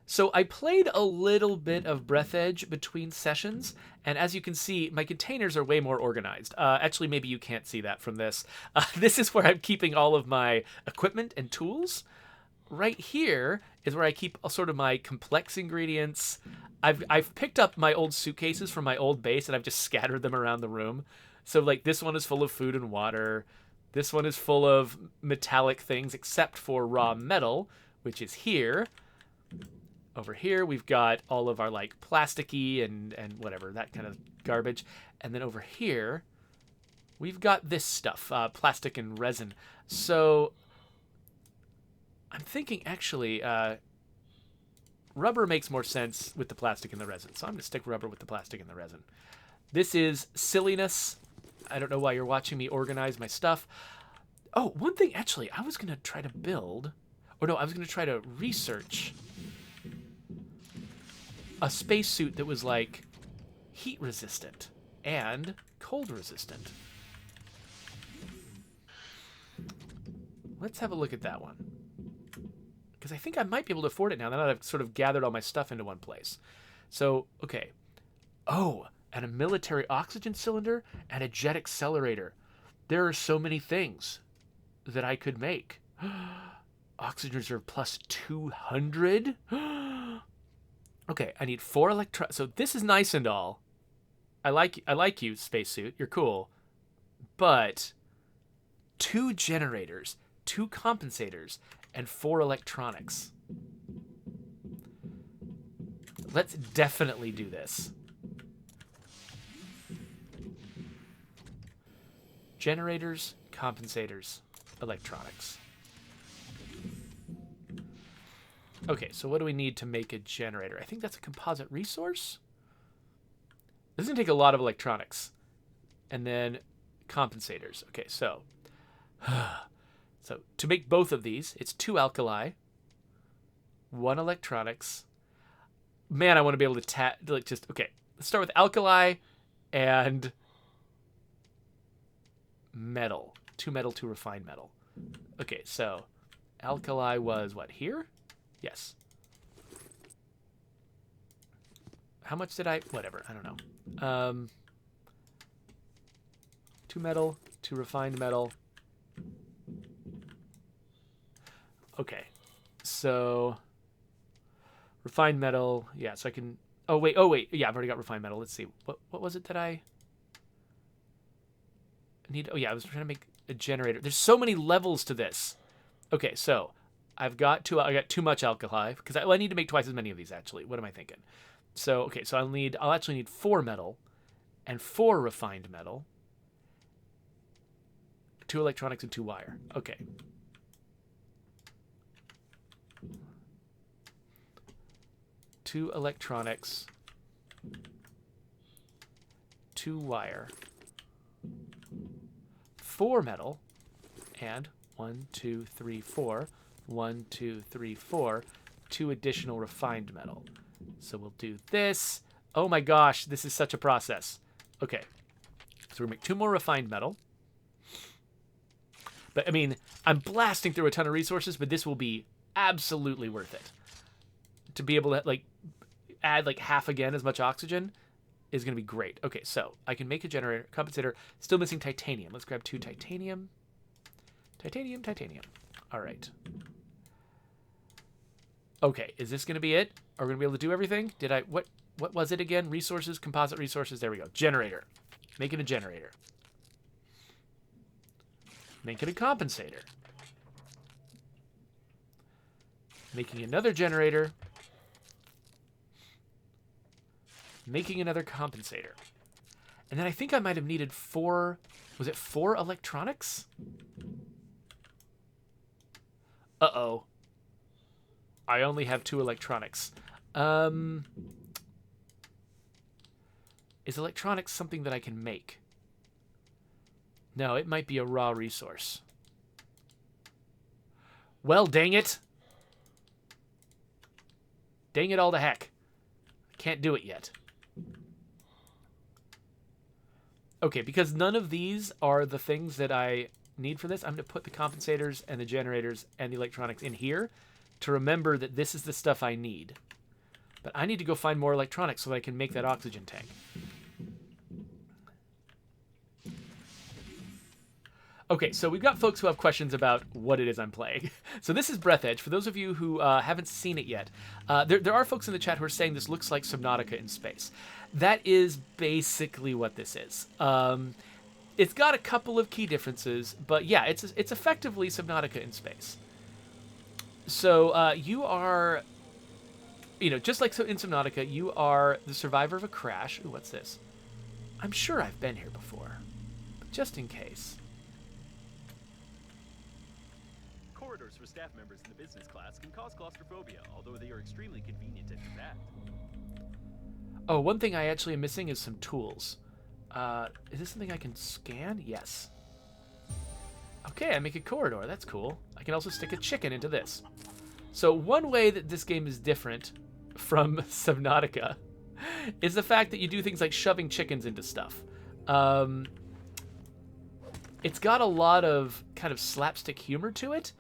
So I played a little bit of Breathedge between sessions, and as you can see, my containers are way more organized. Actually, maybe you can't see that from this. This is where I'm keeping all of my equipment and tools. Right here is where I keep sort of my complex ingredients. I've picked up my old suitcases from my old base, and I've just scattered them around the room. So like this one is full of food and water. This one is full of metallic things, except for raw metal, which is here. Over here, we've got all of our like plasticky and whatever, that kind of garbage. And then over here, we've got this stuff, plastic and resin. So I'm thinking actually rubber makes more sense with the plastic and the resin. So I'm going to stick rubber with the plastic and the resin. This is silliness. I don't know why you're watching me organize my stuff. Oh, one thing, actually, I was going to try to build, or no, I was going to try to research a spacesuit that was like heat resistant and cold resistant. Let's have a look at that one. Because I think I might be able to afford it now that I've sort of gathered all my stuff into one place. So, okay. Oh, and a military oxygen cylinder and a jet accelerator. There are so many things that I could make. Oxygen reserve plus 200? Okay, I need 4 electrons. So this is nice and all. I like you, spacesuit. You're cool. But 2 generators, 2 compensators, and 4 electronics. Let's definitely do this. Generators, compensators, electronics. Okay, so what do we need to make a generator? I think that's a composite resource. This is going to take a lot of electronics. And then compensators. Okay, so to make both of these, it's 2 alkali, 1 electronics. Man, I want to be able to okay, let's start with alkali and metal. 2 metal, 2 refined metal. Okay, so alkali was what, here? Yes. How much did I... Whatever, I don't know. 2 metal, 2 refined metal. Okay. So... Refined metal. Yeah, so I can... Oh, wait. Yeah, I've already got refined metal. Let's see. What was it that I need? Oh, yeah, I was trying to make a generator. There's so many levels to this. Okay, so... I got too much alkali because I need to make twice as many of these actually. What am I thinking? So okay, so I'll actually need 4 metal and 4 refined metal, 2 electronics and 2 wire. Okay. Two electronics, 2 wire, 4 metal, and 1, 2, 3, 4. 1, 2, 3, 4, 2 additional refined metal. So we'll do this. Oh my gosh, this is such a process. Okay, so we're gonna make 2 more refined metal. But I mean, I'm blasting through a ton of resources, but this will be absolutely worth it. To be able to like add like half again as much oxygen is gonna be great. Okay, so I can make a generator, compensator, still missing titanium. Let's grab 2 titanium. Titanium. All right. Okay, is this going to be it? Are we going to be able to do everything? What was it again? Resources, composite resources. There we go. Generator. Making a generator. Making a compensator. Making another generator. Making another compensator. And then I think I might have needed 4... Was it 4 electronics? Uh-oh. I only have 2 electronics. Is electronics something that I can make? No, it might be a raw resource. Well, dang it. Dang it all to heck. Can't do it yet. Okay, because none of these are the things that I need for this, I'm going to put the compensators and the generators and the electronics in here to remember that this is the stuff I need. But I need to go find more electronics so that I can make that oxygen tank. Okay, so we've got folks who have questions about what it is I'm playing. So this is Breathedge. For those of you who haven't seen it yet, there are folks in the chat who are saying this looks like Subnautica in space. That is basically what this is. It's got a couple of key differences, but yeah, it's effectively Subnautica in space. So you are, just like in Subnautica, you are the survivor of a crash. Ooh, what's this? I'm sure I've been here before, but just in case. Corridors for staff members in the business class can cause claustrophobia, although they are extremely convenient and compact. Oh, one thing I actually am missing is some tools. Is this something I can scan? Yes. Okay, I make a corridor. That's cool. I can also stick a chicken into this. So one way that this game is different from Subnautica is the fact that you do things like shoving chickens into stuff. It's got a lot of kind of slapstick humor to it,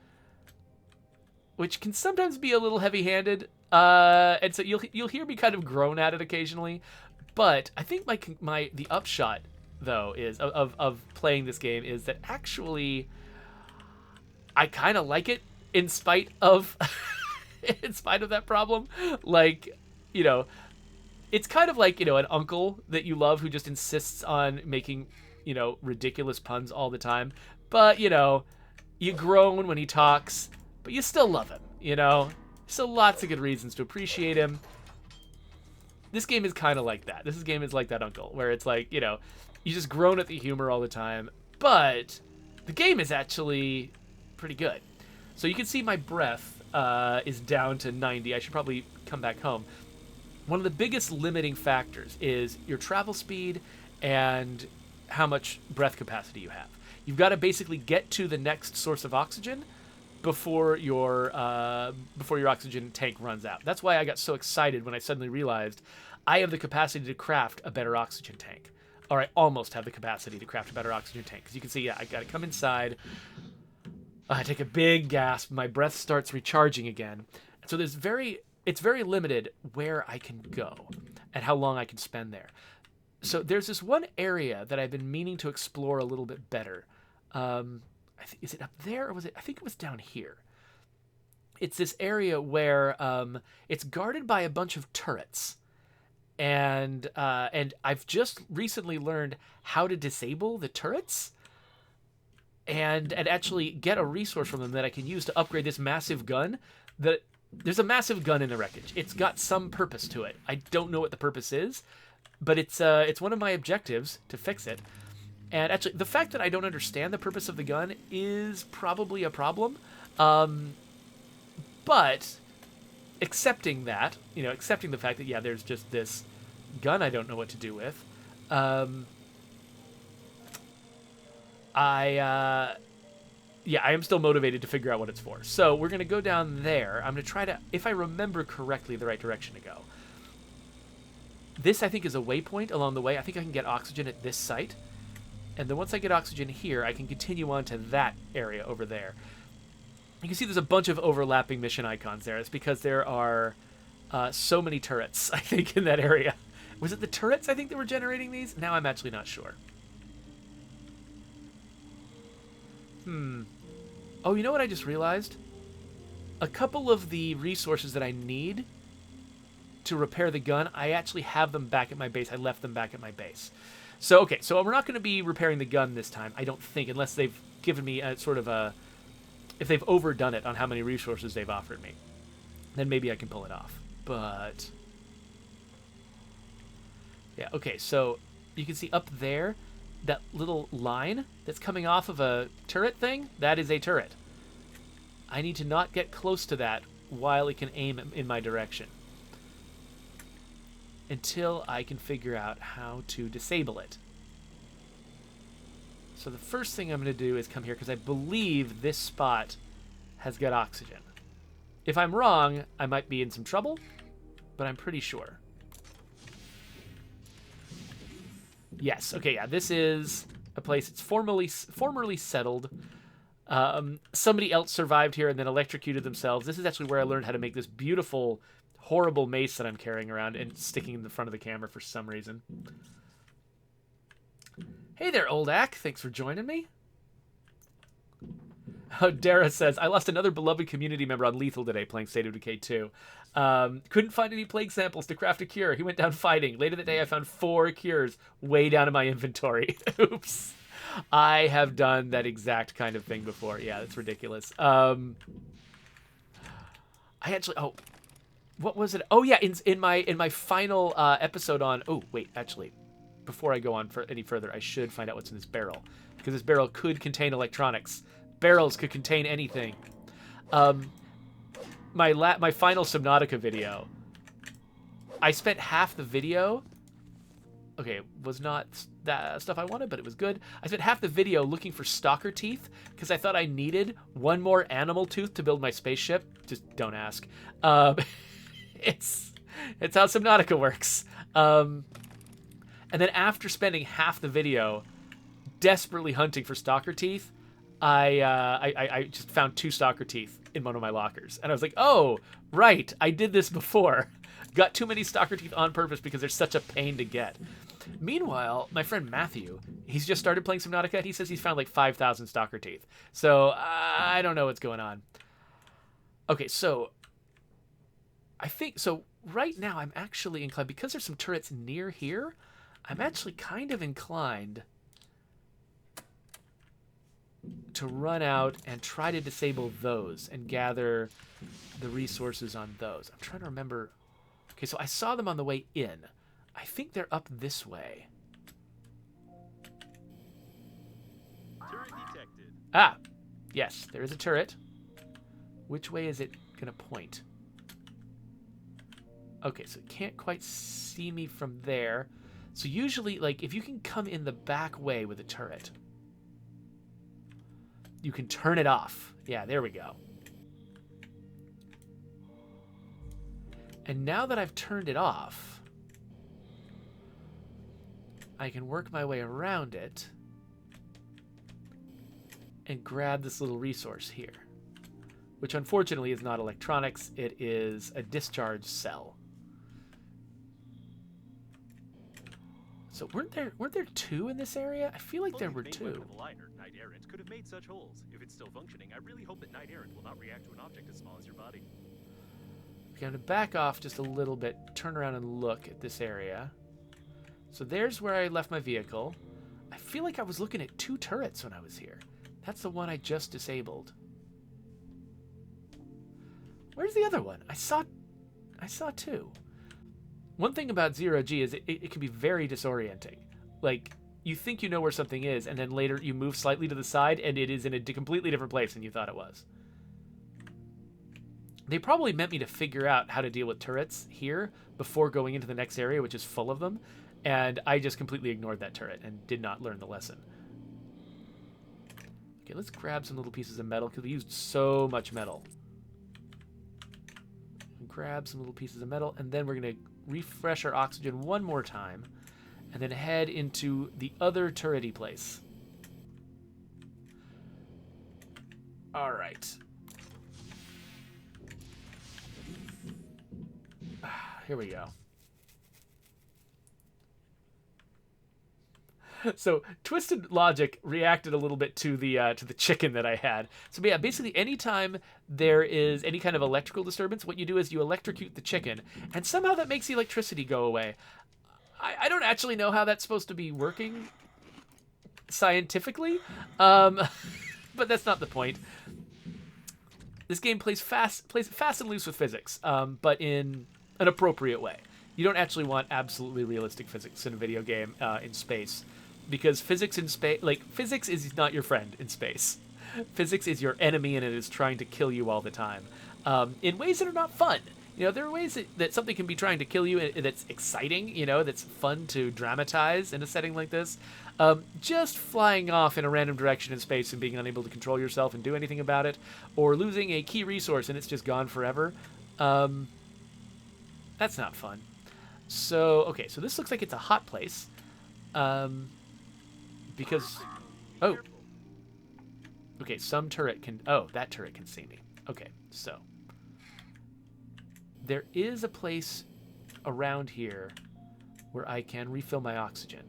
which can sometimes be a little heavy-handed, and so you'll hear me kind of groan at it occasionally. But I think the upshot though is of playing this game is that actually I kind of like it in spite of that problem. Like, it's kind of like an uncle that you love who just insists on making ridiculous puns all the time, but you groan when he talks. But you still love him, Still lots of good reasons to appreciate him. This game is kind of like that. This game is like that uncle, where it's like, you just groan at the humor all the time. But the game is actually pretty good. So you can see my breath is down to 90. I should probably come back home. One of the biggest limiting factors is your travel speed and how much breath capacity you have. You've got to basically get to the next source of oxygen before your oxygen tank runs out. That's why I got so excited when I suddenly realized I have the capacity to craft a better oxygen tank. Or I almost have the capacity to craft a better oxygen tank. Because you can see, yeah, I got to come inside. I take a big gasp. My breath starts recharging again. So it's very limited where I can go and how long I can spend there. So there's this one area that I've been meaning to explore a little bit better. Is it up there or was it? I think it was down here. It's this area where it's guarded by a bunch of turrets, and I've just recently learned how to disable the turrets, and actually get a resource from them that I can use to upgrade this massive gun. There's a massive gun in the wreckage. It's got some purpose to it. I don't know what the purpose is, but it's one of my objectives to fix it. And actually, the fact that I don't understand the purpose of the gun is probably a problem. But accepting that, accepting the fact that, yeah, there's just this gun I don't know what to do with, I am still motivated to figure out what it's for. So we're going to go down there. I'm going to try to, if I remember correctly, the right direction to go. This, I think, is a waypoint along the way. I think I can get oxygen at this site. And then once I get oxygen here, I can continue on to that area over there. You can see there's a bunch of overlapping mission icons there. It's because there are so many turrets, I think, in that area. Was it the turrets, I think, that were generating these? Now I'm actually not sure. Oh, you know what I just realized? A couple of the resources that I need to repair the gun, I actually have them back at my base. I left them back at my base. So, okay, so we're not going to be repairing the gun this time, I don't think, unless they've given me a sort of a... If they've overdone it on how many resources they've offered me, then maybe I can pull it off. But... yeah, okay, so you can see up there, that little line that's coming off of a turret thing, that is a turret. I need to not get close to that while it can aim in my direction, until I can figure out how to disable it. So the first thing I'm going to do is come here, because I believe this spot has got oxygen. If I'm wrong, I might be in some trouble, but I'm pretty sure. Yes, okay, yeah, this is a place it's formerly settled. Somebody else survived here and then electrocuted themselves. This is actually where I learned how to make this beautiful horrible mace that I'm carrying around and sticking in the front of the camera for some reason. Hey there, old Ack. Thanks for joining me. Oh, Dara says, I lost another beloved community member on Lethal today playing State of Decay 2. Couldn't find any plague samples to craft a cure. He went down fighting. Later that day, I found 4 cures way down in my inventory. Oops. I have done that exact kind of thing before. Yeah, that's ridiculous. I actually... Oh, what was it? Oh, yeah, in my final episode on... Oh, wait, actually, before I go on any further, I should find out what's in this barrel. Because this barrel could contain electronics. Barrels could contain anything. My final Subnautica video, I spent half the video... Okay, it was not that stuff I wanted, but it was good. I spent half the video looking for stalker teeth because I thought I needed one more animal tooth to build my spaceship. Just don't ask. It's how Subnautica works. And then after spending half the video desperately hunting for stalker teeth, I just found 2 stalker teeth in one of my lockers. And I was like, oh, right, I did this before. Got too many stalker teeth on purpose because they're such a pain to get. Meanwhile, my friend Matthew, he's just started playing Subnautica. He says he's found like 5,000 stalker teeth. So I don't know what's going on. Okay, so I think... So right now I'm actually inclined, because there's some turrets near here, I'm actually kind of inclined to run out and try to disable those and gather the resources on those. I'm trying to remember... Okay, so I saw them on the way in. I think they're up this way. Turret detected. Ah, yes, there is a turret. Which way is it going to point? Okay, so it can't quite see me from there. So usually, like, if you can come in the back way with a turret, you can turn it off. Yeah, there we go. And now that I've turned it off, I can work my way around it and grab this little resource here, which unfortunately is not electronics. It is a discharge cell. So weren't there 2 in this area? I feel like there were 2. The liner, Knight Errant, could have made such holes. If it's still functioning, I really hope that Knight Errant will not react to an object as small as your body. Okay, I'm going to back off just a little bit, turn around and look at this area. So there's where I left my vehicle. I feel like I was looking at 2 turrets when I was here. That's the one I just disabled. Where's the other one? I saw 2. One thing about zero-G is it can be very disorienting. Like, you think you know where something is, and then later you move slightly to the side, and it is in a completely different place than you thought it was. They probably meant me to figure out how to deal with turrets here before going into the next area, which is full of them, and I just completely ignored that turret and did not learn the lesson. Okay, let's grab some little pieces of metal, because we used so much metal. Grab some little pieces of metal, and then we're going to refresh our oxygen one more time, and then head into the other turrety place. All right. Here we go. So Twisted Logic reacted a little bit to the chicken that I had. So yeah, basically anytime there is any kind of electrical disturbance, what you do is you electrocute the chicken, and somehow that makes the electricity go away. I don't actually know how that's supposed to be working scientifically, but that's not the point. This game plays fast and loose with physics, but in an appropriate way. You don't actually want absolutely realistic physics in a video game in space. Because physics in space, like, physics is not your friend in space. Physics is your enemy, and it is trying to kill you all the time. In ways that are not fun. You know, there are ways that something can be trying to kill you and that's exciting, you know, that's fun to dramatize in a setting like this. Just flying off in a random direction in space and being unable to control yourself and do anything about it, or losing a key resource and it's just gone forever, that's not fun. So, okay, so this looks like it's a hot place. Because, oh, okay, some turret can, oh, that turret can see me. Okay, so there is a place around here where I can refill my oxygen.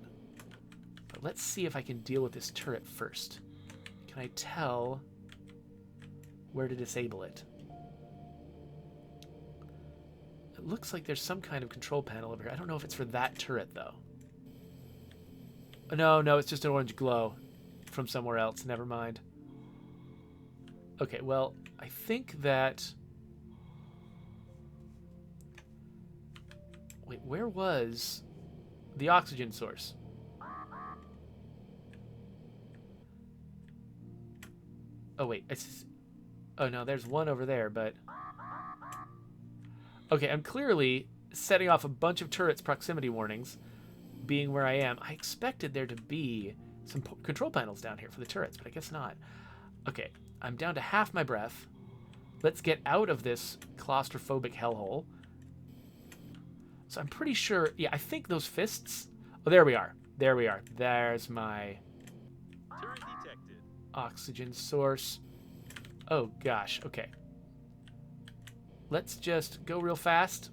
But let's see if I can deal with this turret first. Can I tell where to disable it? It looks like there's some kind of control panel over here. I don't know if it's for that turret, though. No, no, it's just an orange glow from somewhere else. Never mind. Okay, well, I think that... Wait, where was the oxygen source? Oh, wait. Oh, no, there's one over there, but... Okay, I'm clearly setting off a bunch of turrets' proximity warnings, being where I am. I expected there to be some control panels down here for the turrets, but I guess not. Okay, I'm down to half my breath. Let's get out of this claustrophobic hellhole. So I'm pretty sure... Yeah, I think those fists... Oh, there we are. There we are. There's my... Turret detected. Oxygen source. Oh, gosh. Okay. Let's just go real fast.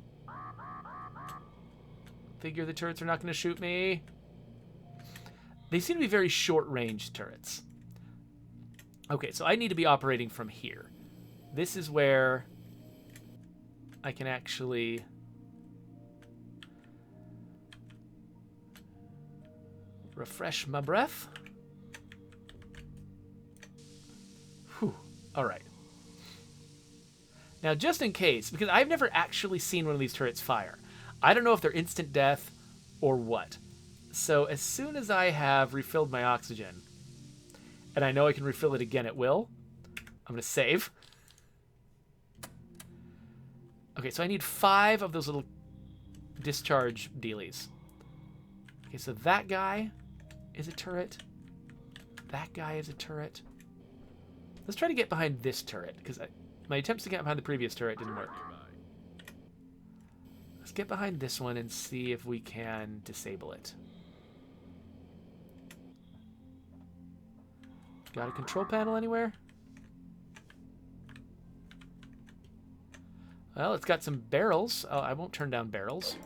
Figure the turrets are not going to shoot me. They seem to be very short-range turrets. Okay, so I need to be operating from here. This is where I can actually... refresh my breath. Whew. All right. Now, just in case, because I've never actually seen one of these turrets fire. I don't know if they're instant death or what. So as soon as I have refilled my oxygen, and I know I can refill it again at will, I'm going to save. Okay, so I need 5 of those little discharge dealies. Okay, so that guy is a turret. That guy is a turret. Let's try to get behind this turret, because my attempts to get behind the previous turret didn't work. Let's get behind this one and see if we can disable it. Got a control panel anywhere? Well, it's got some barrels. Oh, I won't turn down barrels.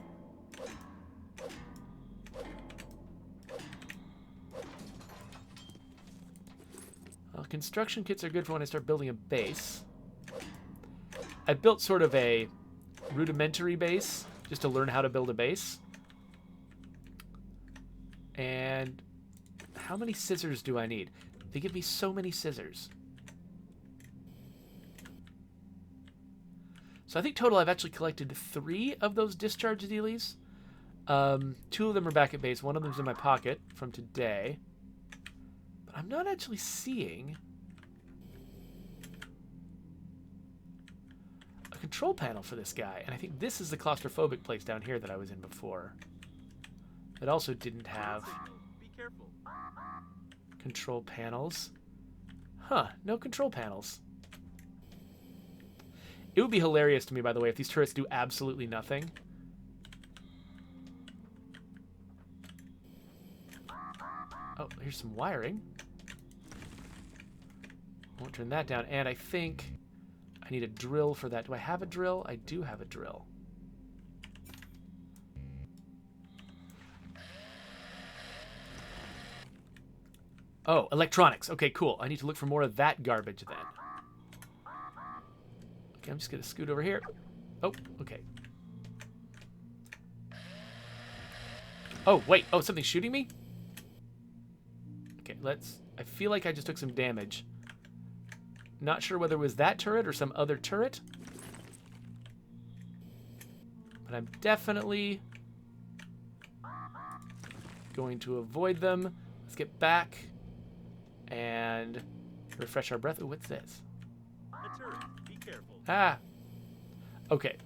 Well, construction kits are good for when I start building a base. I've built sort of a rudimentary base just to learn how to build a base. And how many scissors do I need? They give me so many scissors. So I think total I've actually collected 3 of those discharge dealies. 2 of them are back at base. 1 of them's in my pocket from today. But I'm not actually seeing a control panel for this guy. And I think this is the claustrophobic place down here that I was in before. It also didn't have Be careful. control panels. Huh, no control panels. It would be hilarious to me, by the way, if these turrets do absolutely nothing. Oh, here's some wiring. Won't turn that down. And I think I need a drill for that. Do I have a drill? I do have a drill. Oh, electronics. Okay, cool. I need to look for more of that garbage then. Okay, I'm just going to scoot over here. Oh, okay. Oh, wait. Oh, something's shooting me? Okay, let's... I feel like I just took some damage. Not sure whether it was that turret or some other turret. But I'm definitely going to avoid them. Let's get back and refresh our breath. Ooh, what's this? A turret. Be careful. Ah. Okay.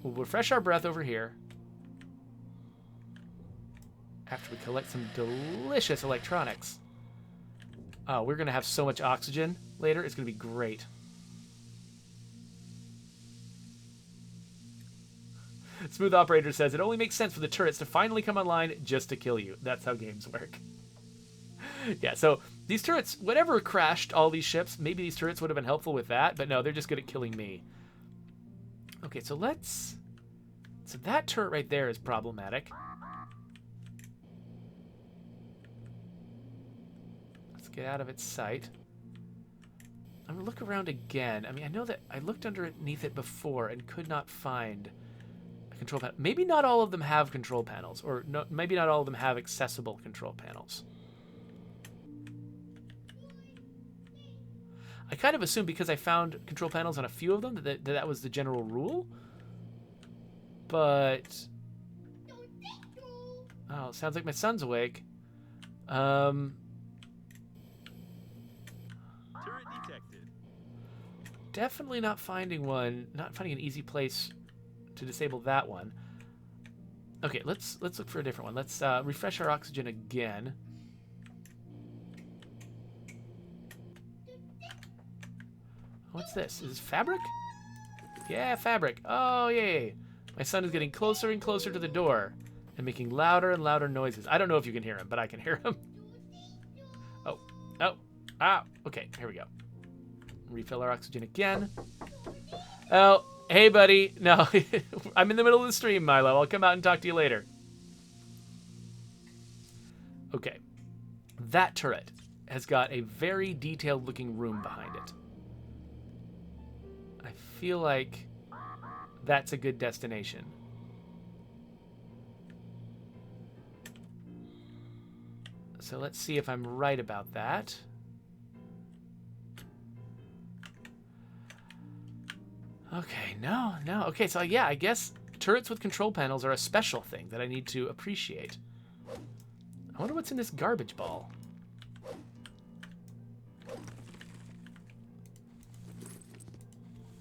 We'll refresh our breath over here. After we collect some delicious electronics. Oh, we're going to have so much oxygen later. It's going to be great. Smooth Operator says, it only makes sense for the turrets to finally come online just to kill you. That's how games work. Yeah, so these turrets, whatever crashed all these ships, maybe these turrets would have been helpful with that, but no, they're just good at killing me. Okay, so let's that turret right there is problematic. Let's get out of its sight. I'm gonna look around again. I mean, I know that I looked underneath it before and could not find a control panel. Maybe not all of them have control panels, or no, maybe not all of them have accessible control panels. I kind of assumed because I found control panels on a few of them that was the general rule. But oh, it sounds like my son's awake. Turret detected. Definitely not finding one. Not finding an easy place to disable that one. Okay, let's look for a different one. Let's refresh our oxygen again. What's this? Is this fabric? Yeah, fabric. Oh, yay. My son is getting closer and closer to the door and making louder and louder noises. I don't know if you can hear him, but I can hear him. Oh. Okay, here we go. Refill our oxygen again. Oh, hey, buddy. No, I'm in the middle of the stream, Milo. I'll come out and talk to you later. Okay. That turret has got a very detailed looking room behind it. I feel like that's a good destination. So let's see if I'm right about that. Okay, no. Okay, so yeah, I guess turrets with control panels are a special thing that I need to appreciate. I wonder what's in this garbage ball.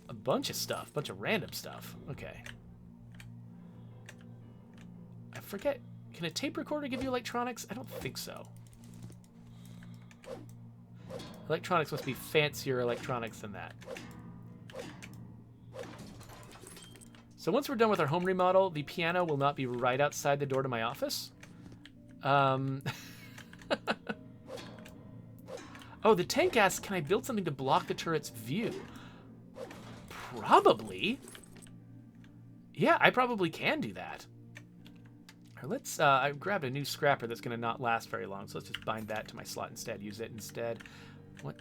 A bunch of stuff, bunch of random stuff. Okay. I forget. Can a tape recorder give you electronics? I don't think so. Electronics must be fancier electronics than that. So once we're done with our home remodel, the piano will not be right outside the door to my office. Oh, the tank asks, can I build something to block the turret's view? Probably. Yeah, I probably can do that. Let's, I grabbed a new scrapper that's going to not last very long, so let's just bind that to my slot instead, use it instead.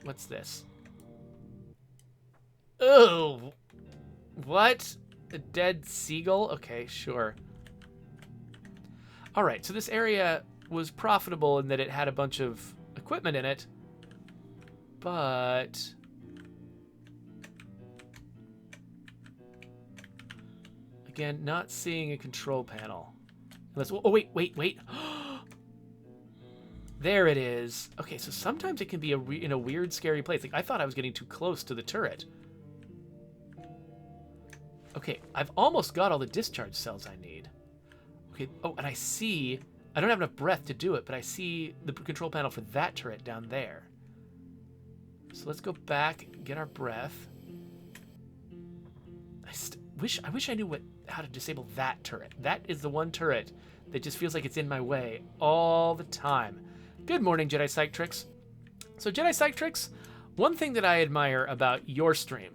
What's this? Oh! What? A dead seagull? Okay, sure. Alright, so this area was profitable in that it had a bunch of equipment in it, but... Again, not seeing a control panel. Unless, oh, wait. There it is. Okay, so sometimes it can be in a weird, scary place. Like, I thought I was getting too close to the turret. Okay, I've almost got all the discharge cells I need. Okay, oh, and I see... I don't have enough breath to do it, but I see the control panel for that turret down there. So let's go back, get our breath. I wish I knew how to disable that turret. That is the one turret that just feels like it's in my way all the time. Good morning, Jedi Psych Tricks. So Jedi Psych Tricks, one thing that I admire about your stream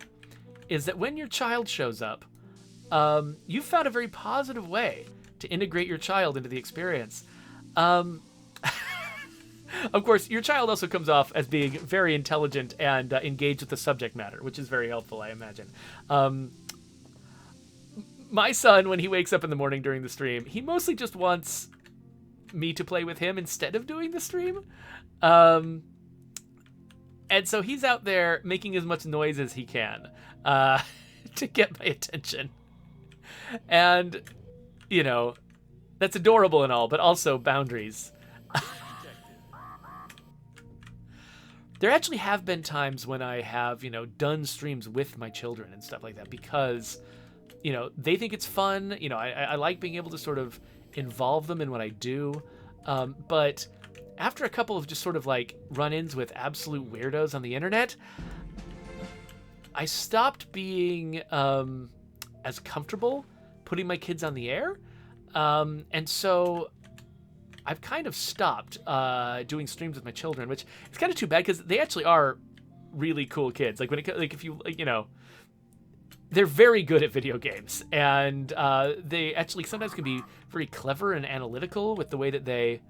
is that when your child shows up, you've found a very positive way to integrate your child into the experience. Of course, your child also comes off as being very intelligent and engaged with the subject matter, which is very helpful, I imagine. My son, when he wakes up in the morning during the stream, he mostly just wants me to play with him instead of doing the stream. And so he's out there making as much noise as he can to get my attention. And, you know, that's adorable and all, but also boundaries. There actually have been times when I have, you know, done streams with my children and stuff like that because... You know, they think it's fun. You know, I like being able to sort of involve them in what I do. But after a couple of just sort of like run-ins with absolute weirdos on the internet, I stopped being as comfortable putting my kids on the air. And so I've kind of stopped doing streams with my children, which is kind of too bad because they actually are really cool kids. Like when it, like if you, you know, they're very good at video games, and they actually sometimes can be very clever and analytical with the way that they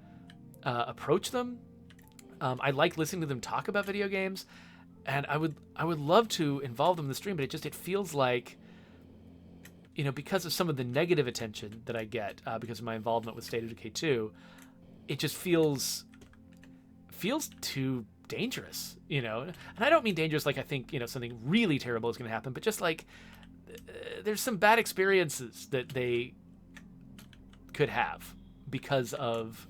approach them. I like listening to them talk about video games, and I would love to involve them in the stream, but it feels like, because of some of the negative attention that I get because of my involvement with State of Decay 2, it just feels too dangerous, And I don't mean dangerous like I think, something really terrible is going to happen, but just like there's some bad experiences that they could have because of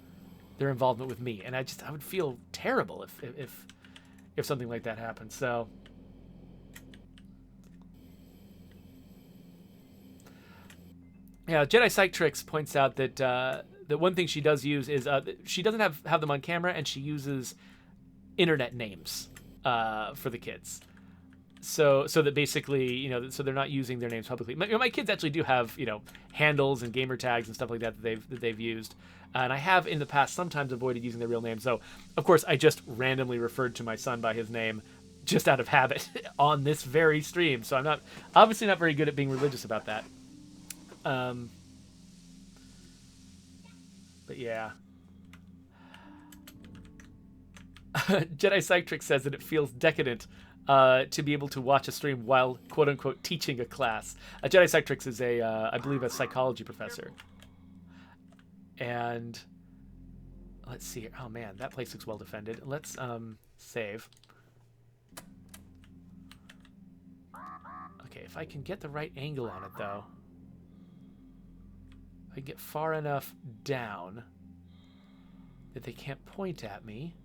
their involvement with me, and I would feel terrible if something like that happened. So yeah, Jedi Psych Tricks points out that the one thing she does use is she doesn't have them on camera, and she uses internet names for the kids. So that basically, so they're not using their names publicly. My kids actually do have, handles and gamer tags and stuff like that they've used. And I have in the past sometimes avoided using their real names. So, of course, I just randomly referred to my son by his name just out of habit on this very stream. So I'm obviously not very good at being religious about that. But yeah. Jedi Psychic says that it feels decadent to be able to watch a stream while quote unquote teaching a class. Jedi Psychic is I believe a psychology professor. And let's see here. Oh man, that place looks well defended. Let's save. Okay, if I can get the right angle on it though. I get far enough down that they can't point at me.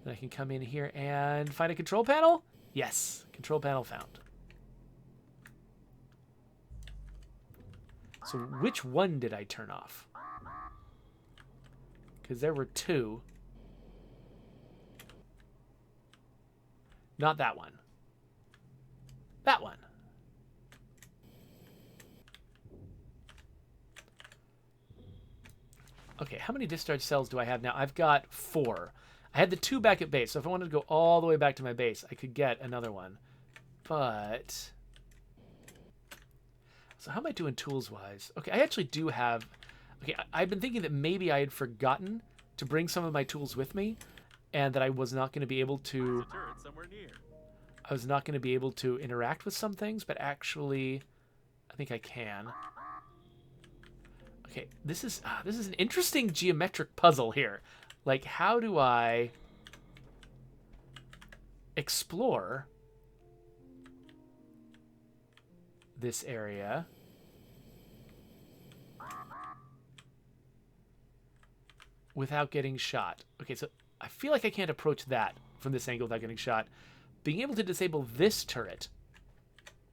Then I can come in here and find a control panel? Yes, control panel found. So which one did I turn off? Because there were two. Not that one. That one. Okay, how many discharge cells do I have now? I've got 4. I had the 2 back at base, so if I wanted to go all the way back to my base, I could get another one. But so how am I doing tools-wise? Okay, I actually do have... Okay, I've been thinking that maybe I had forgotten to bring some of my tools with me, and that I was not going to be able to... I was not going to be able to interact with some things, but actually, I think I can. Okay, this is an interesting geometric puzzle here. Like, how do I explore this area without getting shot? Okay, so I feel like I can't approach that from this angle without getting shot. Being able to disable this turret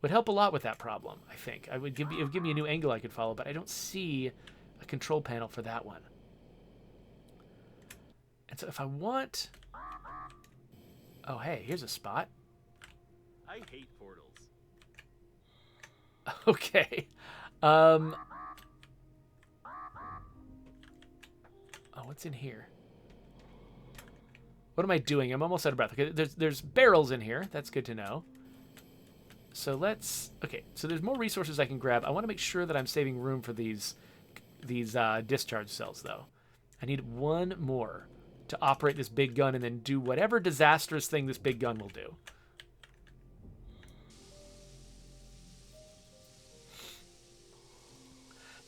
would help a lot with that problem, I think. It would give me a new angle I could follow, but I don't see a control panel for that one. And so if I want... Oh, hey, here's a spot. I hate portals. Okay. Oh, what's in here? What am I doing? I'm almost out of breath. Okay, there's barrels in here. That's good to know. So let's... Okay, so there's more resources I can grab. I want to make sure that I'm saving room for these discharge cells, though. I need one more to operate this big gun and then do whatever disastrous thing this big gun will do.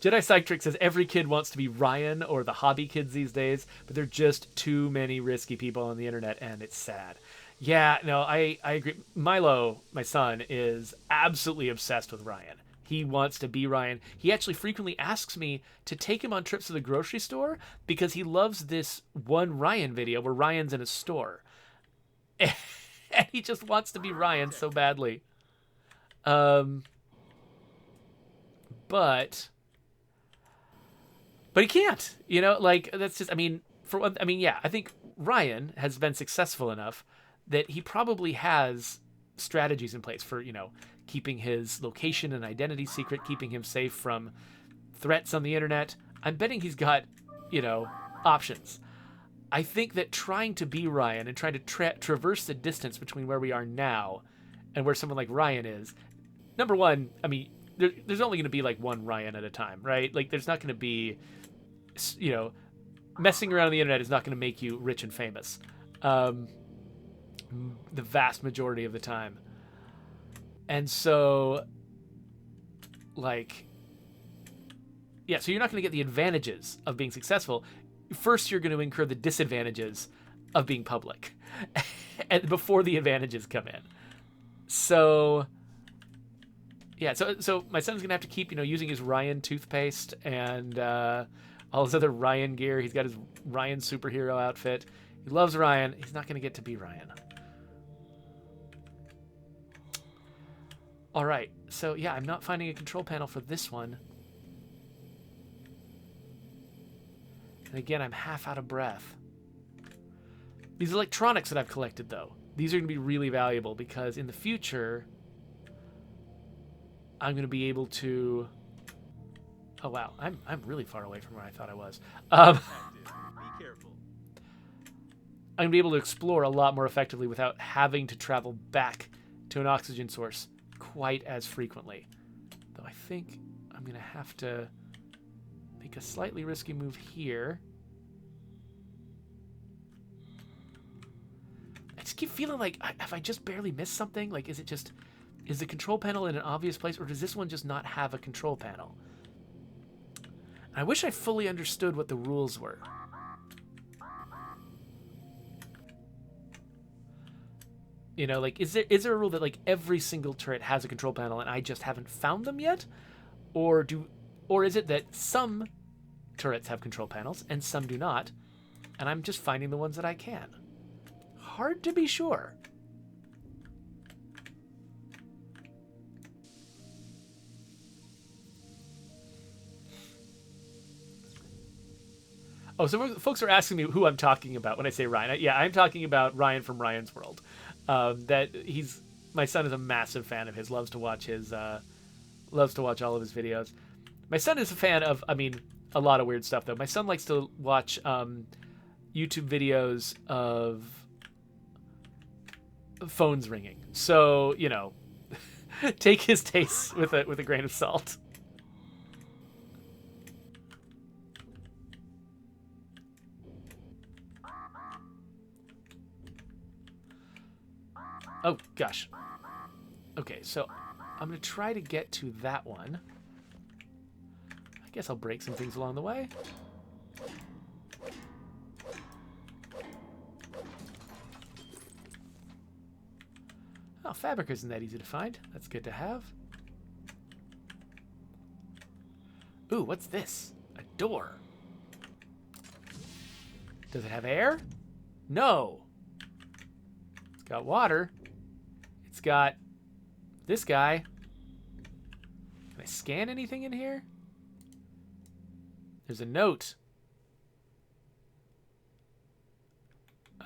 Jedi Psychic says every kid wants to be Ryan or the hobby kids these days, but there are just too many risky people on the internet, and it's sad. Yeah, no, I agree. Milo, my son, is absolutely obsessed with Ryan. He wants to be Ryan. He actually frequently asks me to take him on trips to the grocery store because he loves this one Ryan video where Ryan's in a store. And he just wants to be Ryan so badly. But he can't, that's just, yeah, I think Ryan has been successful enough that he probably has strategies in place for, keeping his location and identity secret, keeping him safe from threats on the internet. I'm betting he's got, options. I think that trying to be Ryan and trying to traverse the distance between where we are now and where someone like Ryan is, number one, I mean, there's only going to be like one Ryan at a time, right? Like, there's not going to be, you know, messing around on the internet is not going to make you rich and famous. The vast majority of the time. And so, like, yeah, so you're not going to get the advantages of being successful. First, you're going to incur the disadvantages of being public, and before the advantages come in. So, yeah, so my son's going to have to keep, using his Ryan toothpaste and all his other Ryan gear. He's got his Ryan superhero outfit. He loves Ryan. He's not going to get to be Ryan. All right, so yeah, I'm not finding a control panel for this one. And again, I'm half out of breath. These electronics that I've collected, though, these are going to be really valuable because in the future, I'm going to be able to... Oh, wow. I'm really far away from where I thought I was. Be careful. I'm going to be able to explore a lot more effectively without having to travel back to an oxygen source quite as frequently. Though I think I'm going to have to make a slightly risky move here. I just keep feeling like, have I just barely missed something? Like, is the control panel in an obvious place, or does this one just not have a control panel? I wish I fully understood what the rules were. Like, is there a rule that, like, every single turret has a control panel and I just haven't found them yet? Or is it that some turrets have control panels and some do not, and I'm just finding the ones that I can? Hard to be sure. Oh, so folks are asking me who I'm talking about when I say Ryan. Yeah, I'm talking about Ryan from Ryan's World. My son is a massive fan of his. Loves to watch all of his videos. My son is a fan of, a lot of weird stuff though. My son likes to watch YouTube videos of phones ringing. So, take his tastes with a grain of salt. Oh, gosh. Okay, so I'm going to try to get to that one. I guess I'll break some things along the way. Oh, fabric isn't that easy to find. That's good to have. Ooh, what's this? A door. Does it have air? No. It's got water. It's got this guy. Can I scan anything in here? There's a note.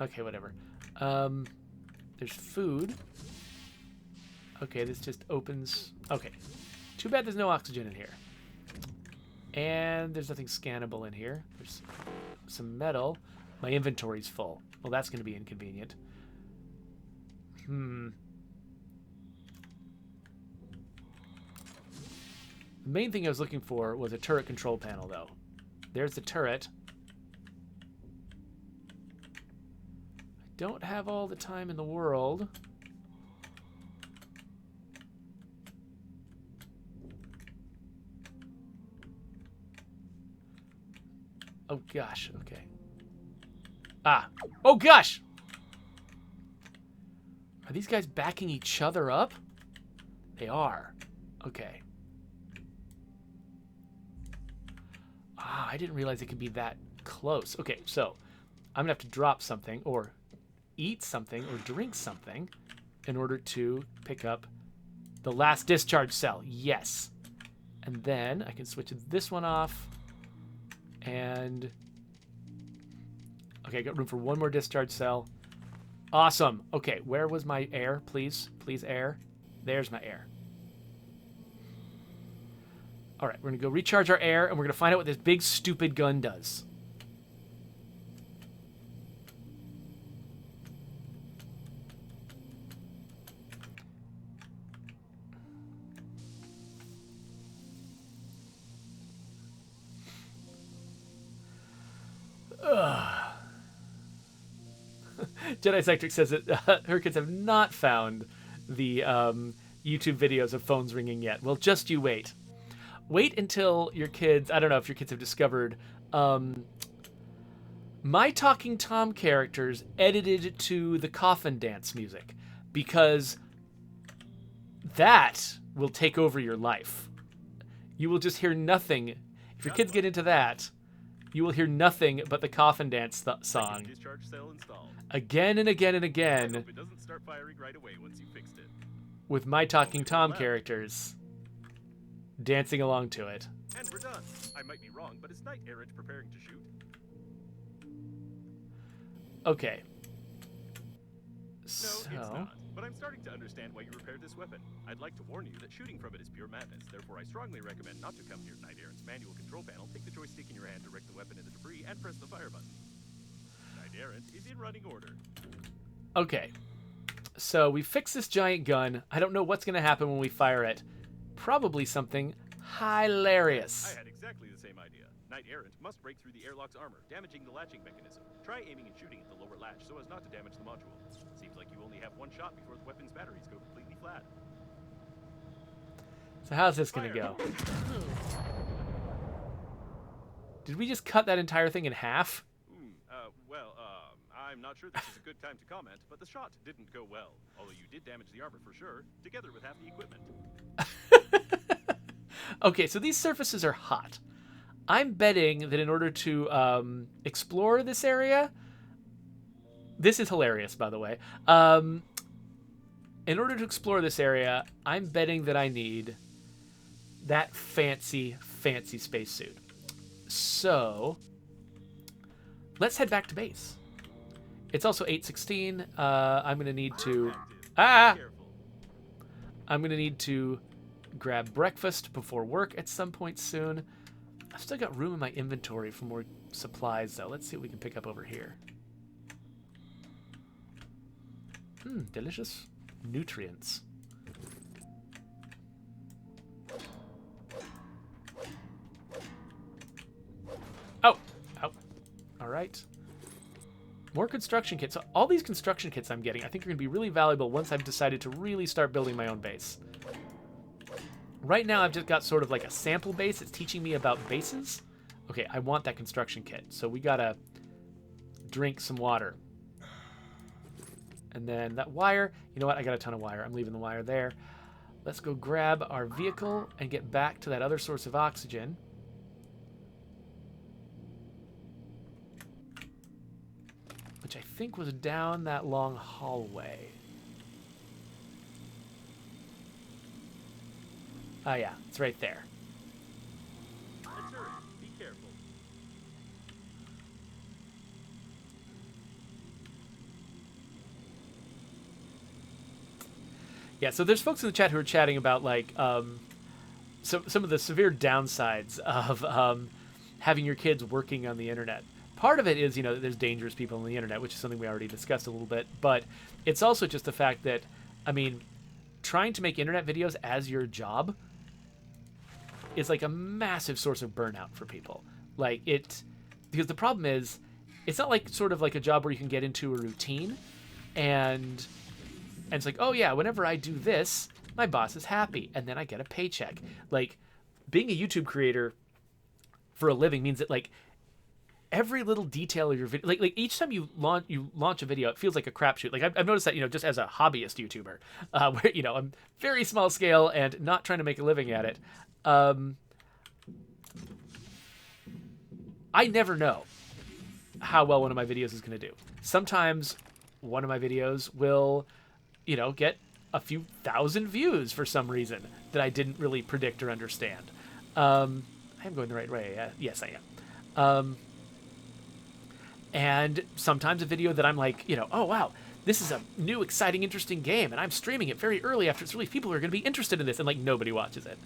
Okay, whatever. There's food. Okay, this just opens. Okay. Too bad there's no oxygen in here. And there's nothing scannable in here. There's some metal. My inventory's full. Well, that's going to be inconvenient. The main thing I was looking for was a turret control panel, though. There's the turret. I don't have all the time in the world. Oh, gosh. Okay. Ah. Oh, gosh! Are these guys backing each other up? They are. Okay. Ah, I didn't realize it could be that close. Okay, so I'm going to have to drop something or eat something or drink something in order to pick up the last discharge cell. Yes. And then I can switch this one off. And... okay, I got room for one more discharge cell. Awesome. Okay, where was my air? Please. Please, air. There's my air. All right, we're going to go recharge our air, and we're going to find out what this big, stupid gun does. Jedi Sectric says that her kids have not found the YouTube videos of phones ringing yet. Well, just you wait. Wait until your kids, I don't know if your kids have discovered My Talking Tom characters edited to the coffin dance music, because that will take over your life. You will just hear nothing. If your kids get into that, you will hear nothing but the coffin dance song. Discharge cell installed. Again and again and I again, hope it doesn't start firing right away once you fixed it. with My Talking Tom characters dancing along to it. And we're done. I might be wrong, but is Knight Errant preparing to shoot? Okay. No, So, it's not. But I'm starting to understand why you repaired this weapon. I'd like to warn you that shooting from it is pure madness. Therefore, I strongly recommend not to come near Knight Errant's manual control panel, take the joystick in your hand, direct the weapon at the debris, and press the fire button. Knight Errant is in running order. okay. So we fix this giant gun. I don't know what's going to happen when we fire it. Probably something hilarious. I had exactly the same idea. Knight Errant must break through the airlock's armor, damaging the latching mechanism. Try aiming and shooting at the lower latch so as not to damage the module. Seems like you only have one shot before the weapon's batteries go completely flat. So how's this going to go? Did we just cut that entire thing in half? I'm not sure this is a good time to comment, but the shot didn't go well. Although you did damage the armor for sure, together with half the equipment. Okay, so these surfaces are hot. I'm betting that in order to explore this area... This is hilarious, by the way. In order to explore this area, I'm betting that I need that fancy, fancy spacesuit. So, let's head back to base. It's also 8:16. I'm going to need to... I'm going to need to grab breakfast before work at some point soon. I've still got room in my inventory for more supplies, though. Let's see what we can pick up over here. Delicious nutrients. Oh! All right. More construction kits. So all these construction kits I'm getting, I think are going to be really valuable once I've decided to really start building my own base. Right now, I've just got sort of like a sample base. It's teaching me about bases. Okay, I want that construction kit. So we got to drink some water. And then that wire. You know what? I got a ton of wire. I'm leaving the wire there. Let's go grab our vehicle and get back to that other source of oxygen. Which I think was down that long hallway. Oh yeah, it's right there. Be careful. Yeah, so there's folks in the chat who are chatting about like some of the severe downsides of having your kids working on the internet. Part of it is, you know, there's dangerous people on the internet, which is something we already discussed a little bit. But it's also just the fact that, I mean, trying to make internet videos as your job is like a massive source of burnout for people. Like because the problem is, it's not like sort of like a job where you can get into a routine and it's like, oh yeah, whenever I do this, my boss is happy and then I get a paycheck. Like being a YouTube creator for a living means that like every little detail of your video, like each time you launch a video, it feels like a crapshoot. Like I've noticed that, you know, just as a hobbyist YouTuber, where, you know, I'm very small scale and not trying to make a living at it. I never know how well one of my videos is going to do. Sometimes one of my videos will, you know, get a few thousand views for some reason that I didn't really predict or understand. I am going the right way. Yes, I am. And sometimes a video that I'm like, you know, oh, wow, this is a new, exciting, interesting game, and I'm streaming it very early after it's released. People are going to be interested in this, and, like, nobody watches it.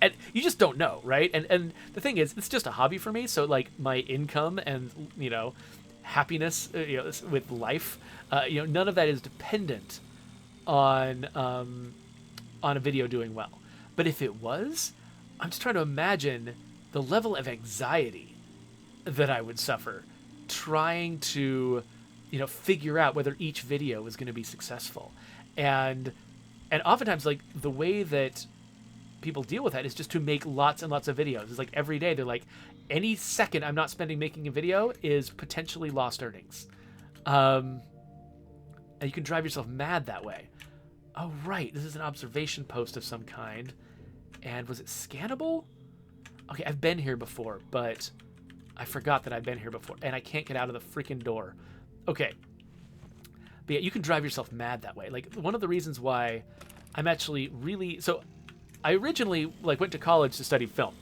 And you just don't know, right? And the thing is, it's just a hobby for me, so, like, my income and, you know, happiness, you know, with life, you know, none of that is dependent on a video doing well. But if it was, I'm just trying to imagine the level of anxiety that I would suffer trying to, figure out whether each video is going to be successful. And oftentimes, like, the way that people deal with that is just to make lots and lots of videos. It's like every day they're like, any second I'm not spending making a video is potentially lost earnings. And you can drive yourself mad that way. Oh, right. This is an observation post of some kind. And was it scannable? Okay, I've been here before, but I forgot that I've been here before. And I can't get out of the freaking door. Okay. But yeah, you can drive yourself mad that way. Like, one of the reasons why I'm actually really... So, I originally, went to college to study film.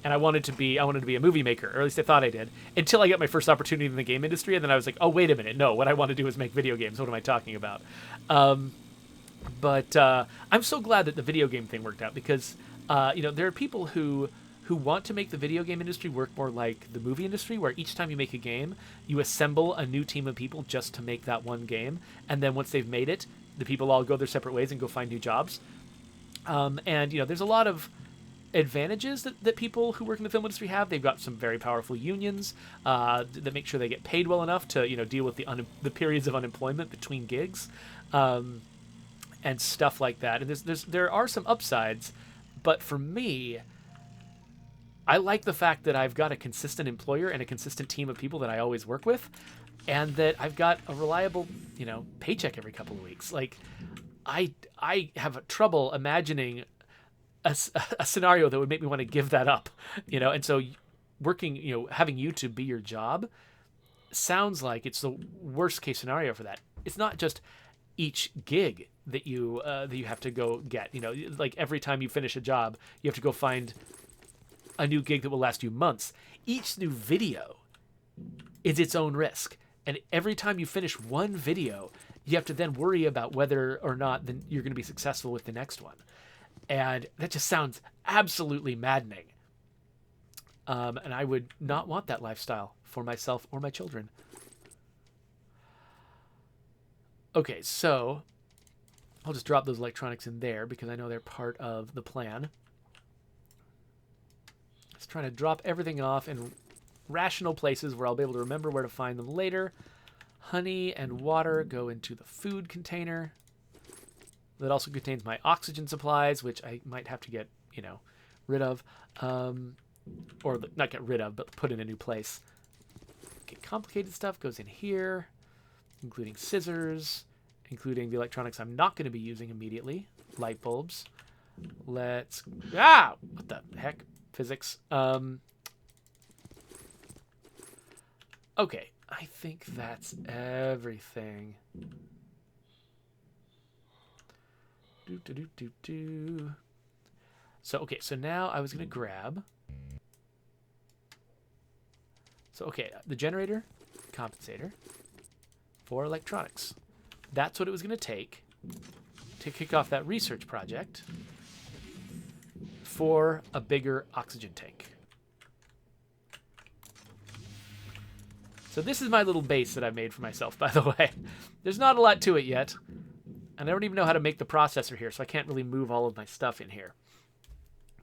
And I wanted to be a movie maker, or at least I thought I did, until I got my first opportunity in the game industry, and then I was like, oh, wait a minute, no, what I want to do is make video games. What am I talking about? But I'm so glad that the video game thing worked out, because there are people who want to make the video game industry work more like the movie industry, where each time you make a game, you assemble a new team of people just to make that one game, and then once they've made it, the people all go their separate ways and go find new jobs. And there's a lot of advantages that people who work in the film industry have. They've got some very powerful unions that make sure they get paid well enough to deal with the periods of unemployment between gigs, and stuff like that. And there are some upsides, but for me, I like the fact that I've got a consistent employer and a consistent team of people that I always work with, and that I've got a reliable paycheck every couple of weeks. Like, I have trouble imagining a scenario that would make me want to give that up, and so working, having YouTube be your job sounds like it's the worst case scenario for that. It's not just each gig that you have to go get, like every time you finish a job, you have to go find a new gig that will last you months. Each new video is its own risk. And every time you finish one video, you have to then worry about whether or not you're going to be successful with the next one. And that just sounds absolutely maddening. And I would not want that lifestyle for myself or my children. Okay, so I'll just drop those electronics in there because I know they're part of the plan. Just trying to drop everything off in rational places where I'll be able to remember where to find them later. Honey and water go into the food container. That also contains my oxygen supplies, which I might have to get, rid of. Or not get rid of, but put in a new place. Okay, complicated stuff goes in here, including scissors, including the electronics I'm not going to be using immediately. Light bulbs. What the heck? Physics. Okay, I think that's everything. So, okay, so now I was going to grab... So, okay, the generator, compensator, for electronics. That's what it was going to take to kick off that research project for a bigger oxygen tank. So this is my little base that I've made for myself, by the way. There's not a lot to it yet. And I don't even know how to make the processor here, so I can't really move all of my stuff in here.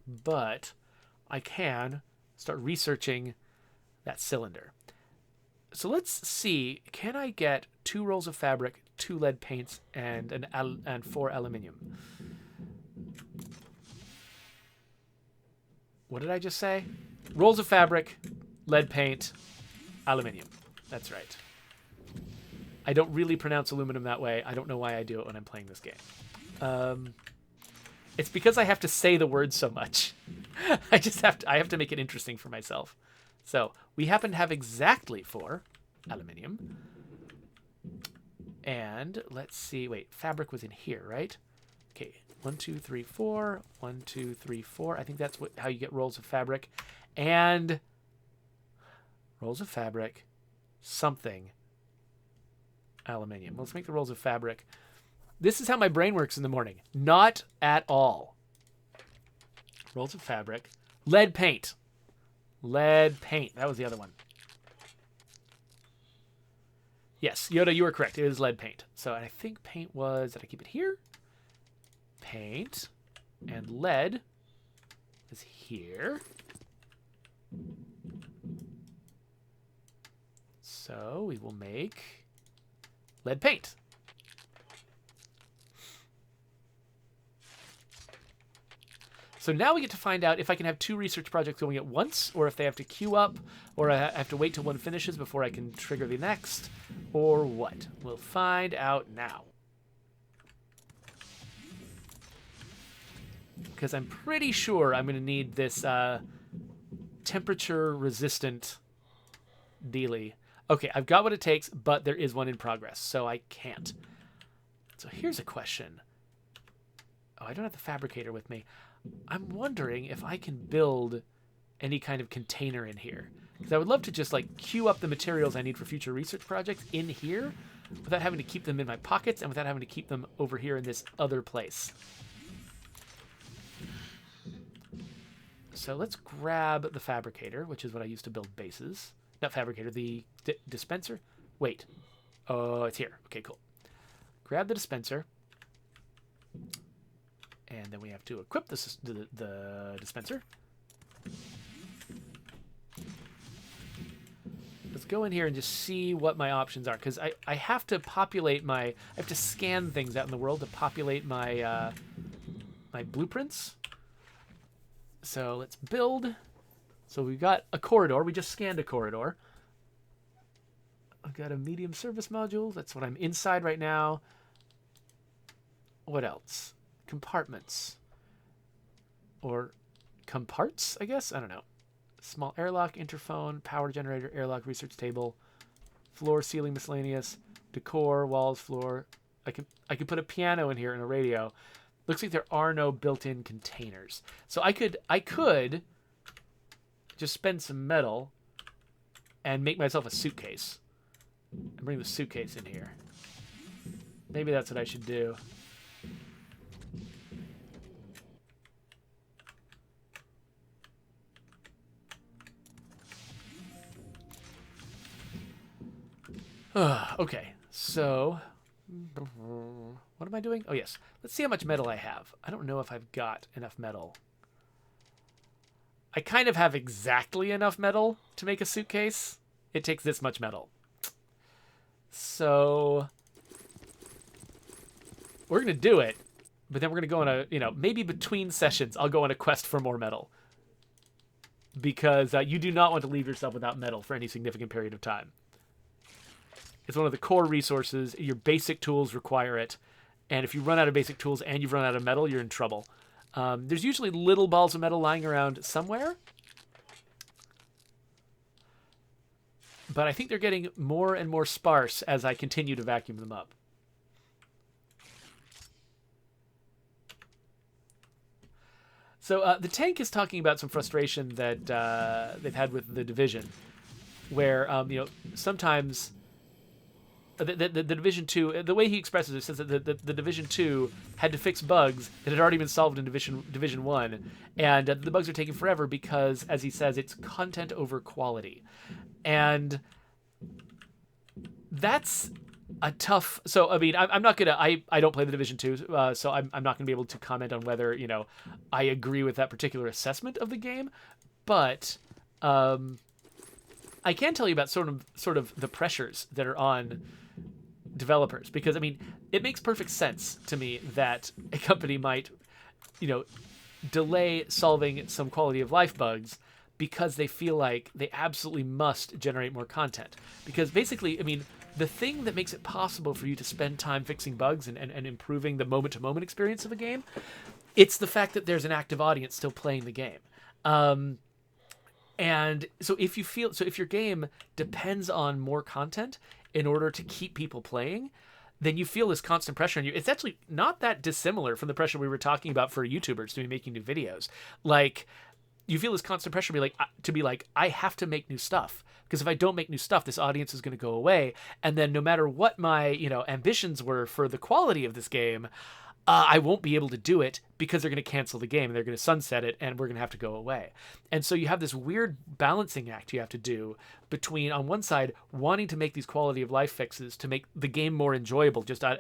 But I can start researching that cylinder. So let's see, can I get 2 rolls of fabric, 2 lead paints, and 4 aluminium? What did I just say? Rolls of fabric, lead paint, aluminium. That's right. I don't really pronounce aluminum that way. I don't know why I do it when I'm playing this game. It's because I have to say the word so much. I have to make it interesting for myself. So we happen to have exactly 4 aluminium. And let's see. Wait, fabric was in here, right? Okay, 1, 2, 3, 4. 1, 2, 3, 4. I think that's how you get rolls of fabric. And rolls of fabric, something, aluminium. Let's make the rolls of fabric. This is how my brain works in the morning. Not at all. Rolls of fabric. Lead paint. Lead paint. That was the other one. Yes, Yoda, you were correct. It is lead paint. So I think paint was... Did I keep it here? Paint. And lead is here. So we will make lead paint. So now we get to find out if I can have 2 research projects going at once, or if they have to queue up, or I have to wait till one finishes before I can trigger the next, or what. We'll find out now. Because I'm pretty sure I'm going to need this temperature-resistant dealie. Okay, I've got what it takes, but there is one in progress, so I can't. So here's a question. Oh, I don't have the fabricator with me. I'm wondering if I can build any kind of container in here. Because I would love to just like queue up the materials I need for future research projects in here without having to keep them in my pockets and without having to keep them over here in this other place. So let's grab the fabricator, which is what I use to build bases. Not fabricator, the dispenser. Wait. Oh, it's here. Okay, cool. Grab the dispenser. And then we have to equip the dispenser. Let's go in here and just see what my options are. Because I have to populate my... I have to scan things out in the world to populate my, my blueprints. So let's build. So we've got a corridor. We just scanned a corridor. I've got a medium service module. That's what I'm inside right now. What else? Compartments. Or comparts, I guess? I don't know. Small airlock, interphone, power generator, airlock, research table, floor, ceiling, miscellaneous, decor, walls, floor. I could put a piano in here and a radio. Looks like there are no built-in containers. So I could just spend some metal and make myself a suitcase. And bring the suitcase in here. Maybe that's what I should do. Okay, so what am I doing? Oh, yes. Let's see how much metal I have. I don't know if I've got enough metal. I kind of have exactly enough metal to make a suitcase. It takes this much metal. So we're going to do it, but then we're going to go on a, maybe between sessions, I'll go on a quest for more metal. Because you do not want to leave yourself without metal for any significant period of time. It's one of the core resources. Your basic tools require it. And if you run out of basic tools and you've run out of metal, you're in trouble. There's usually little balls of metal lying around somewhere. But I think they're getting more and more sparse as I continue to vacuum them up. So the tank is talking about some frustration that they've had with the Division. Where, sometimes... The Division 2, the way he expresses it, says that the Division 2 had to fix bugs that had already been solved in Division 1. And the bugs are taking forever because, as he says, it's content over quality. And that's a tough... So, I mean, I'm not going to... I don't play the Division 2, so I'm not going to be able to comment on whether, I agree with that particular assessment of the game. But... I can tell you about sort of the pressures that are on developers, because I mean it makes perfect sense to me that a company might delay solving some quality of life bugs because they feel like they absolutely must generate more content. Because basically, I mean, the thing that makes it possible for you to spend time fixing bugs and improving the moment-to-moment experience of a game, it's the fact that there's an active audience still playing the game. And so if your game depends on more content in order to keep people playing, then you feel this constant pressure on you. It's actually not that dissimilar from the pressure we were talking about for YouTubers to be making new videos. Like, you feel this constant pressure to be like, I have to make new stuff. Because if I don't make new stuff, this audience is going to go away. And then no matter what my, ambitions were for the quality of this game, I won't be able to do it because they're going to cancel the game and they're going to sunset it and we're going to have to go away. And so you have this weird balancing act you have to do between, on one side, wanting to make these quality of life fixes to make the game more enjoyable, just on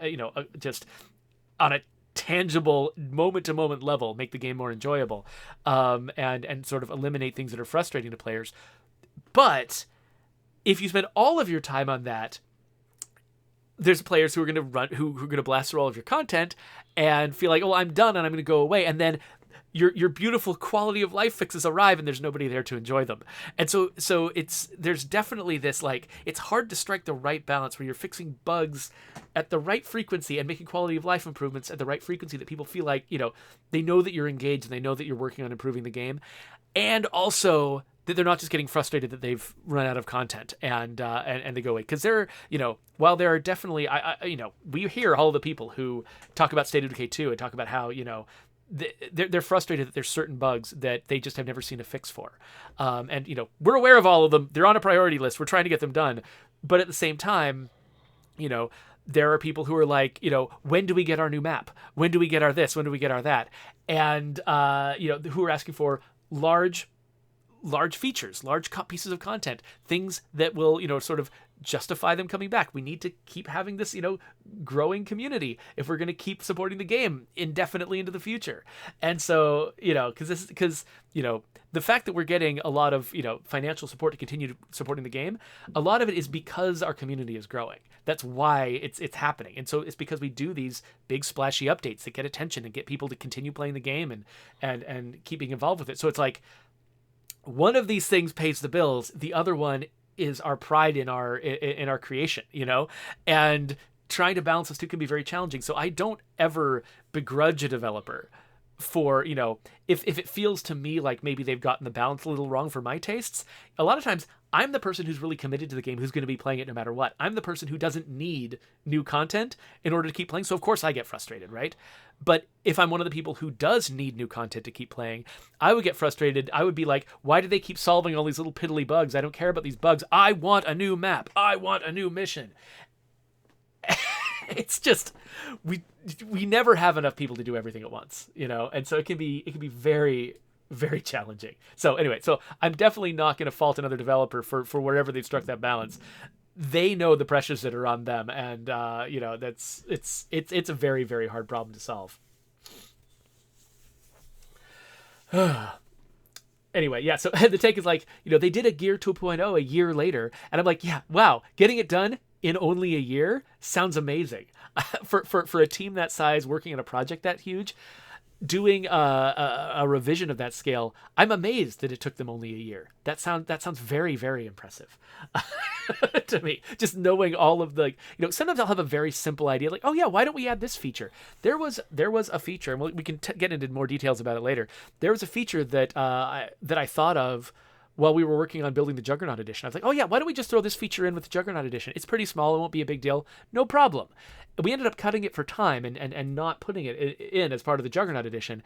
a tangible moment-to-moment level, make the game more enjoyable, and sort of eliminate things that are frustrating to players. But if you spend all of your time on that, there's players who are going to run, who are going to blast through all of your content and feel like, oh, I'm done and I'm going to go away. And then your beautiful quality of life fixes arrive and there's nobody there to enjoy them. And so there's definitely this, like, it's hard to strike the right balance where you're fixing bugs at the right frequency and making quality of life improvements at the right frequency that people feel like, they know that you're engaged and they know that you're working on improving the game. And also that they're not just getting frustrated that they've run out of content and they go away. Because while there are definitely, we hear all the people who talk about State of Decay 2 and talk about how, they're frustrated that there's certain bugs that they just have never seen a fix for. And we're aware of all of them. They're on a priority list. We're trying to get them done. But at the same time, there are people who are like, when do we get our new map? When do we get our this? When do we get our that? And, who are asking for large features, large pieces of content, things that will, sort of justify them coming back. We need to keep having this, growing community if we're going to keep supporting the game indefinitely into the future. And so, because the fact that we're getting a lot of, financial support to continue supporting the game, a lot of it is because our community is growing. That's why it's happening. And so it's because we do these big splashy updates that get attention and get people to continue playing the game and keeping involved with it. So it's like, one of these things pays the bills. The other one is our pride in our creation, and trying to balance those two can be very challenging. So I don't ever begrudge a developer for, if it feels to me like maybe they've gotten the balance a little wrong for my tastes. A lot of times I'm the person who's really committed to the game, who's going to be playing it no matter what. I'm the person who doesn't need new content in order to keep playing. So of course I get frustrated, right? But if I'm one of the people who does need new content to keep playing, I would get frustrated. I would be like, why do they keep solving all these little piddly bugs? I don't care about these bugs. I want a new map. I want a new mission. It's just, we never have enough people to do everything at once, and so it can be very, very challenging. So anyway, I'm definitely not going to fault another developer for wherever they've struck that balance. They know the pressures that are on them, and it's a very, very hard problem to solve. Anyway, yeah, so the take is like, they did a Gear 2.0 a year later, and I'm like, yeah, wow, getting it done in only a year sounds amazing. For a team that size working on a project that huge, doing a revision of that scale, I'm amazed that it took them only a year. That sounds very, very impressive to me. Just knowing all of the, sometimes I'll have a very simple idea, like, oh yeah, why don't we add this feature? There was a feature, and we can get into more details about it later. There was a feature that I thought of while we were working on building the Juggernaut edition. I was like, oh yeah, why don't we just throw this feature in with the Juggernaut edition? It's pretty small, it won't be a big deal, no problem. We ended up cutting it for time and not putting it in as part of the Juggernaut edition.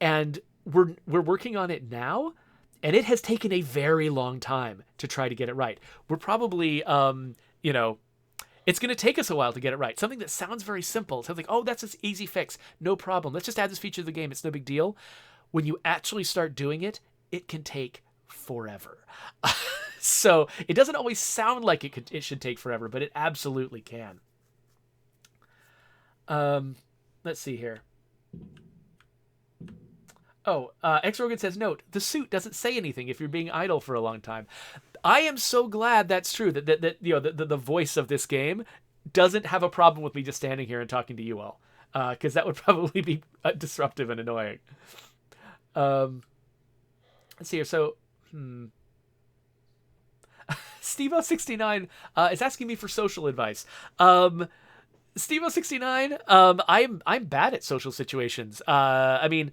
And we're working on it now, and it has taken a very long time to try to get it right. We're probably, it's going to take us a while to get it right. Something that sounds very simple. Sounds like, oh, that's an easy fix. No problem. Let's just add this feature to the game. It's no big deal. When you actually start doing it, it can take forever. So it doesn't always sound like it should take forever, but it absolutely can. Let's see here. X Rogan says, note, the suit doesn't say anything if you're being idle for a long time. I am so glad that's true, that the voice of this game doesn't have a problem with me just standing here and talking to you all, because that would probably be disruptive and annoying. Let's see here. So, Steve069 is asking me for social advice. Steve069, I'm bad at social situations. I mean,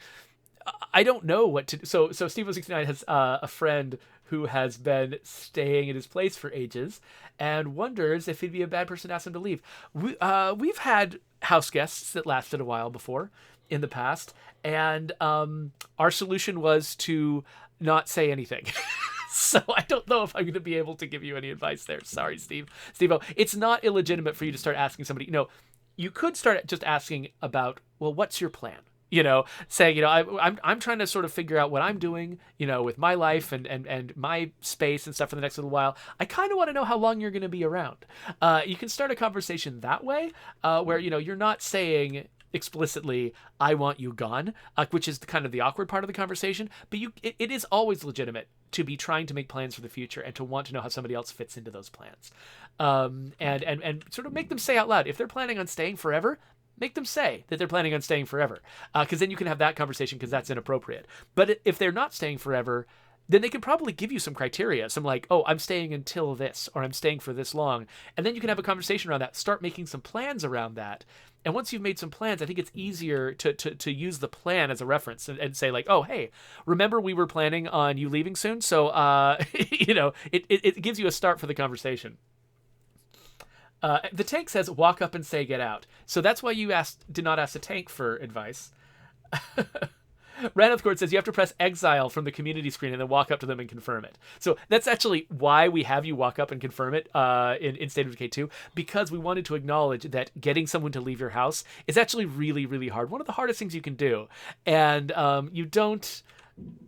I don't know what to do. So Steve069 has a friend who has been staying at his place for ages and wonders if he'd be a bad person to ask him to leave. We've had house guests that lasted a while before in the past, and our solution was to not say anything. So I don't know if I'm going to be able to give you any advice there. Sorry, Steve-O. It's not illegitimate for you to start asking somebody. You could start just asking about, well, what's your plan? Saying, I'm trying to sort of figure out what I'm doing, with my life and my space and stuff for the next little while. I kind of want to know how long you're going to be around. You can start a conversation that way, where, you're not saying, explicitly, I want you gone, which is kind of the awkward part of the conversation. But it is always legitimate to be trying to make plans for the future and to want to know how somebody else fits into those plans. And sort of make them say out loud, if they're planning on staying forever, make them say that they're planning on staying forever. Because then you can have that conversation, because that's inappropriate. But if they're not staying forever, then they can probably give you some criteria, some like, oh, I'm staying until this, or I'm staying for this long. And then you can have a conversation around that, start making some plans around that. And once you've made some plans, I think it's easier to use the plan as a reference and say like, oh, hey, remember we were planning on you leaving soon? So, it gives you a start for the conversation. The tank says, walk up and say, get out. So that's why you did not ask the tank for advice. Randoth Court says you have to press exile from the community screen and then walk up to them and confirm it. So that's actually why we have you walk up and confirm it in State of Decay 2, because we wanted to acknowledge that getting someone to leave your house is actually really, really hard. One of the hardest things you can do. And you don't...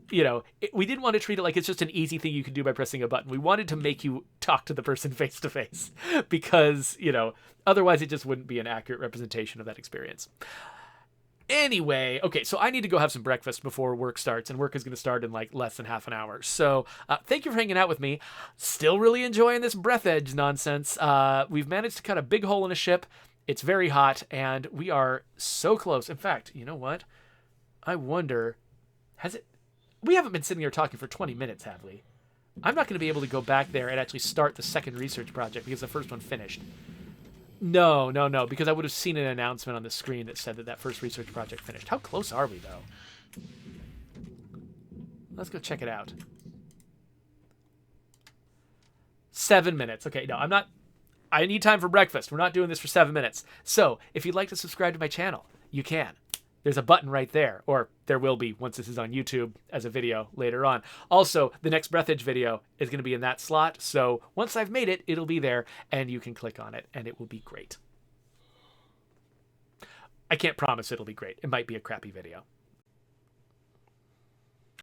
we didn't want to treat it like it's just an easy thing you can do by pressing a button. We wanted to make you talk to the person face to face because, otherwise it just wouldn't be an accurate representation of that experience. Anyway, okay, so I need to go have some breakfast before work starts, and work is going to start in like less than half an hour. So thank you for hanging out with me. Still really enjoying this Breathedge nonsense. We've managed to cut a big hole in a ship. It's very hot, and we are so close. In fact, you know what? I wonder, we haven't been sitting here talking for 20 minutes, have we? I'm not going to be able to go back there and actually start the second research project because the first one finished. No, because I would have seen an announcement on the screen that said that first research project finished. How close are we, though? Let's go check it out. 7 minutes. Okay, no, I need time for breakfast. We're not doing this for 7 minutes. So, if you'd like to subscribe to my channel, you can. There's a button right there, or there will be once this is on YouTube as a video later on. Also, the next Breathedge video is going to be in that slot, so once I've made it, it'll be there, and you can click on it, and it will be great. I can't promise it'll be great. It might be a crappy video.